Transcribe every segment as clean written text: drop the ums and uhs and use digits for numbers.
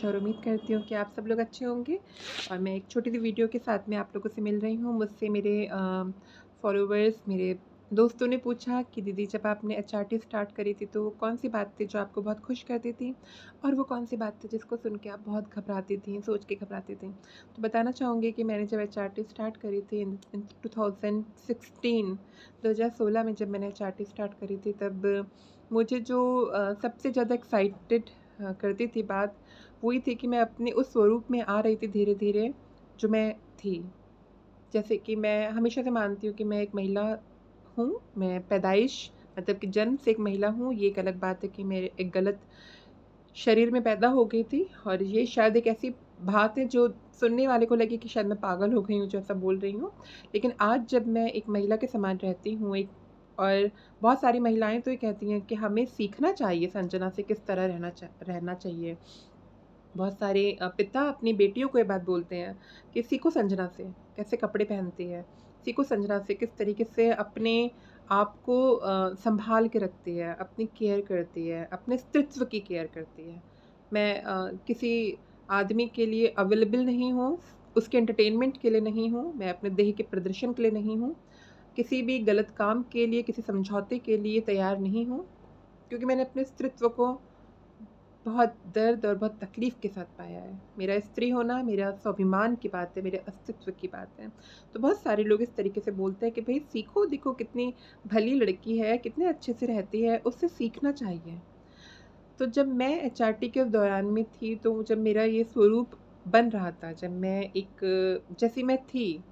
आशा और उम्मीद करती हूँ कि आप सब लोग अच्छे होंगे। और मैं एक छोटी सी वीडियो के साथ में आप लोगों से मिल रही हूँ। मुझसे मेरे फॉलोवर्स, मेरे दोस्तों ने पूछा कि दीदी, जब आपने एचआरटी स्टार्ट करी थी तो वो कौन सी बात थी जो आपको बहुत खुश करती थी, और वो कौन सी बात थी जिसको सुन के आप बहुत घबराती थी, सोच के घबराती थी। तो बताना चाहूँगी कि मैंने जब एचआरटी स्टार्ट करी थी इन 2016, 2016 में जब मैंने एचआरटी स्टार्ट करी थी, तब मुझे जो सबसे ज़्यादा एक्साइटेड करती थी बात, वो ये थी कि मैं अपने उस स्वरूप में आ रही थी धीरे-धीरे, जो मैं थी। जैसे कि मैं हमेशा से मानती हूँ कि मैं एक महिला हूँ, मैं पैदाइश मतलब कि जन्म से एक महिला हूँ। ये एक अलग बात है कि मैं एक गलत शरीर में पैदा हो गई थी, और ये शायद एक ऐसी बात है जो सुनने वाले को लगे कि शायद मैं पागल हो गई हूँ जो ऐसा बोल रही हूँ। लेकिन आज जब मैं एक महिला के समान रहती हूँ, एक और बहुत सारी महिलाएँ तो ये कहती हैं कि हमें सीखना चाहिए संजना से किस तरह रहना चाहिए। बहुत सारे पिता अपनी बेटियों को ये बात बोलते हैं कि सीखो संजना से, कैसे कपड़े पहनती है, सीखो संजना से किस तरीके से अपने आप को सँभाल के रखती है, अपनी केयर करती है, अपने अस्तित्व की केयर करती है। मैं किसी आदमी के लिए अवेलेबल नहीं हूँ, उसके एंटरटेनमेंट के लिए नहीं हूँ, मैं अपने देह के प्रदर्शन के लिए नहीं हूँ, किसी भी गलत काम के लिए, किसी समझौते के लिए तैयार नहीं हूँ, क्योंकि मैंने अपने अस्तित्व को बहुत दर्द और बहुत तकलीफ़ के साथ पाया है। मेरा स्त्री होना मेरा स्वाभिमान की बात है, मेरे अस्तित्व की बात है। तो बहुत सारे लोग इस तरीके से बोलते हैं कि भई सीखो, देखो कितनी भली लड़की है, कितने अच्छे से रहती है, उससे सीखना चाहिए। तो जब मैं एचआरटी के दौरान में थी, तो जब मेरा ये स्वरूप बन रहा था, जब मैं एक जैसी मैं थी,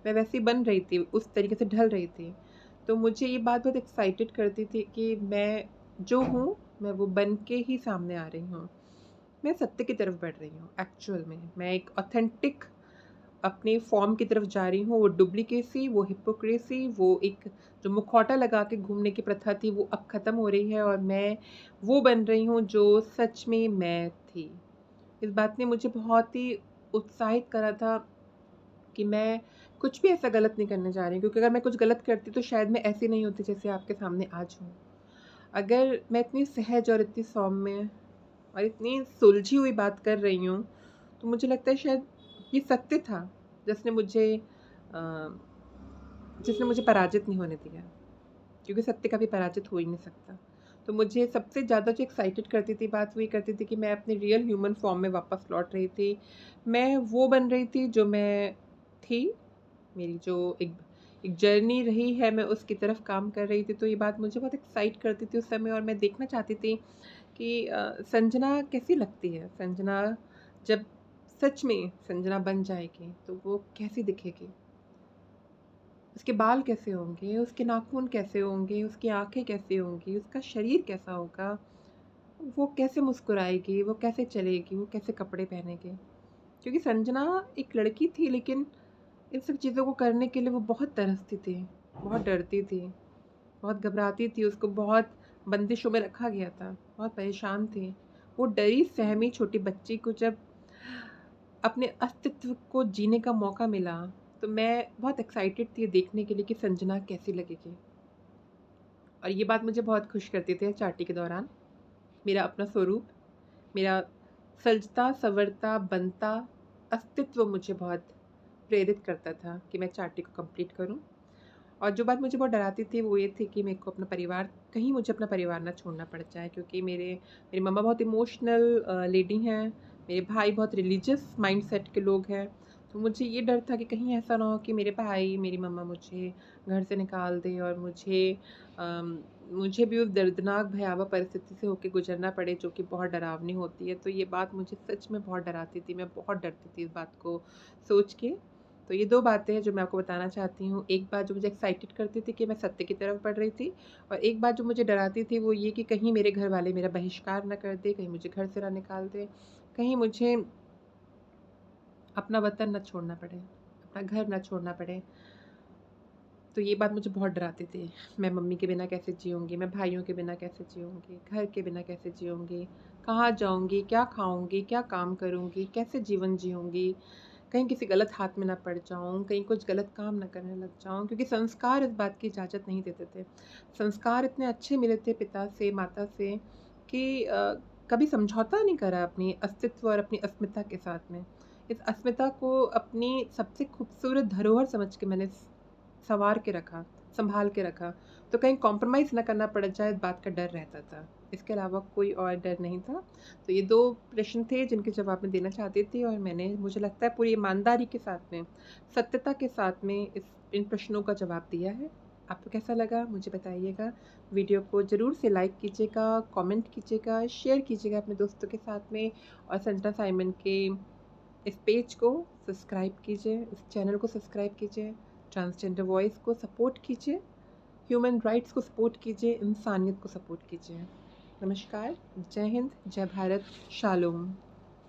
मैं वैसी बन रही थी, उस तरीके से ढल रही थी। तो मुझे ये बात बहुत एक्साइटेड करती थी कि मैं जो हूँ, मैं वो बन के ही सामने आ रही हूँ। मैं सत्य की तरफ बढ़ रही हूँ एक्चुअल में। मैं एक ऑथेंटिक अपनी फ़ॉर्म की तरफ जा रही हूँ। वो डुप्लीकेसी, वो हिपोक्रेसी, वो एक जो मुखौटा लगा के घूमने की प्रथा थी, वो अब ख़त्म हो रही है, और मैं वो बन रही हूँ जो सच में मैं थी। इस बात ने मुझे बहुत ही उत्साहित करा था कि मैं कुछ भी ऐसा गलत नहीं करने जा रही हूँ, क्योंकि अगर मैं कुछ गलत करती तो शायद मैं ऐसी नहीं होती जैसे आपके सामने आज हूँ। अगर मैं इतनी सहज और इतनी सौम्य और इतनी सुलझी हुई बात कर रही हूँ, तो मुझे लगता है शायद ये सत्य था जिसने मुझे अ, जिसने मुझे पराजित नहीं होने दिया, क्योंकि सत्य कभी पराजित हो ही नहीं सकता। तो मुझे सबसे ज़्यादा जो एक्साइटेड करती थी बात, वो ये करती थी कि मैं अपने रियल ह्यूमन फॉर्म में वापस लौट रही थी। मैं वो बन रही थी जो मैं थी। मेरी जो एक एक जर्नी रही है, मैं उसकी तरफ काम कर रही थी। तो ये बात मुझे बहुत एक्साइट करती थी उस समय, और मैं देखना चाहती थी कि संजना कैसी लगती है? संजना जब सच में संजना बन जाएगी, तो वो कैसी दिखेगी? उसके बाल कैसे होंगे? उसके नाखून कैसे होंगे? उसकी आँखें कैसी होंगी? उसका शरीर कैसा होगा? वो कैसे मुस्कुराएगी? वो कैसे चलेगी? वो कैसे कपड़े पहनेगी? क्योंकि संजना एक लड़की थी, लेकिन इन सब चीज़ों को करने के लिए वो बहुत तरसती थी, बहुत डरती थी, बहुत घबराती थी, उसको बहुत बंदिशों में रखा गया था, बहुत परेशान थी। वो डरी सहमी छोटी बच्ची को जब अपने अस्तित्व को जीने का मौका मिला, तो मैं बहुत एक्साइटेड थी देखने के लिए कि संजना कैसी लगेगी। और ये बात मुझे बहुत खुश करती थी चार्टी के दौरान। मेरा अपना स्वरूप, मेरा सजता-संवरता, बनता अस्तित्व मुझे बहुत प्रेरित करता था कि मैं चार्टी को कंप्लीट करूँ। और जो बात मुझे बहुत डराती थी, वो ये थी कि मेरे को अपना परिवार, कहीं मुझे अपना परिवार ना छोड़ना पड़ जाए, क्योंकि मेरी मम्मा बहुत इमोशनल लेडी हैं, मेरे भाई बहुत रिलीजियस माइंडसेट के लोग हैं। तो मुझे ये डर था कि कहीं ऐसा ना हो कि मेरे भाई, मेरी मम्मा मुझे घर से निकाल दें, और मुझे भी उस दर्दनाक भयावह परिस्थिति से होके गुज़रना पड़े, जो कि बहुत डरावनी होती है। तो ये बात मुझे सच में बहुत डराती थी, मैं बहुत डरती थी इस बात को सोच के। तो ये 2 बातें हैं जो मैं आपको बताना चाहती हूँ। एक बात जो मुझे एक्साइटेड करती थी कि मैं सत्य की तरफ बढ़ रही थी, और एक बात जो मुझे डराती थी वो ये कि कहीं मेरे घर वाले मेरा बहिष्कार ना कर दें, कहीं मुझे घर से ना निकाल दें, कहीं मुझे अपना वतन ना छोड़ना पड़े, अपना घर ना छोड़ना पड़े। तो ये बात मुझे बहुत डराती थी। मैं मम्मी के बिना कैसे जीऊँगी? मैं भाइयों के बिना कैसे जीऊँगी? घर के बिना कैसे जीऊँगी? कहाँ जाऊँगी? क्या खाऊँगी? क्या काम करूँगी? कैसे जीवन जीऊँगी? कहीं किसी गलत हाथ में ना पड़ जाऊँ, कहीं कुछ गलत काम ना करने लग जाऊँ, क्योंकि संस्कार इस बात की इजाज़त नहीं देते थे। संस्कार इतने अच्छे मिले थे पिता से, माता से कि कभी समझौता नहीं करा अपनी अस्तित्व और अपनी अस्मिता के साथ में। इस अस्मिता को अपनी सबसे खूबसूरत धरोहर समझ के मैंने सँवार के रखा, सँभाल के रखा। तो कहीं कॉम्प्रोमाइज़ ना करना पड़ जाए, इस बात का डर रहता था। इसके अलावा कोई और डर नहीं था। तो ये 2 प्रश्न थे जिनके जवाब मैं देना चाहती थी, और मैंने, मुझे लगता है, पूरी ईमानदारी के साथ में, सत्यता के साथ में इन प्रश्नों का जवाब दिया है। आपको कैसा लगा मुझे बताइएगा। वीडियो को ज़रूर से लाइक कीजिएगा, कमेंट कीजिएगा, शेयर कीजिएगा अपने दोस्तों के साथ में, और संता साइमन के इस पेज को सब्सक्राइब कीजिए, इस चैनल को सब्सक्राइब कीजिए, ट्रांसजेंडर वॉइस को सपोर्ट कीजिए, ह्यूमन राइट्स को सपोर्ट कीजिए, इंसानियत को सपोर्ट कीजिए। नमस्कार, जय हिंद, जय भारत, शालोम।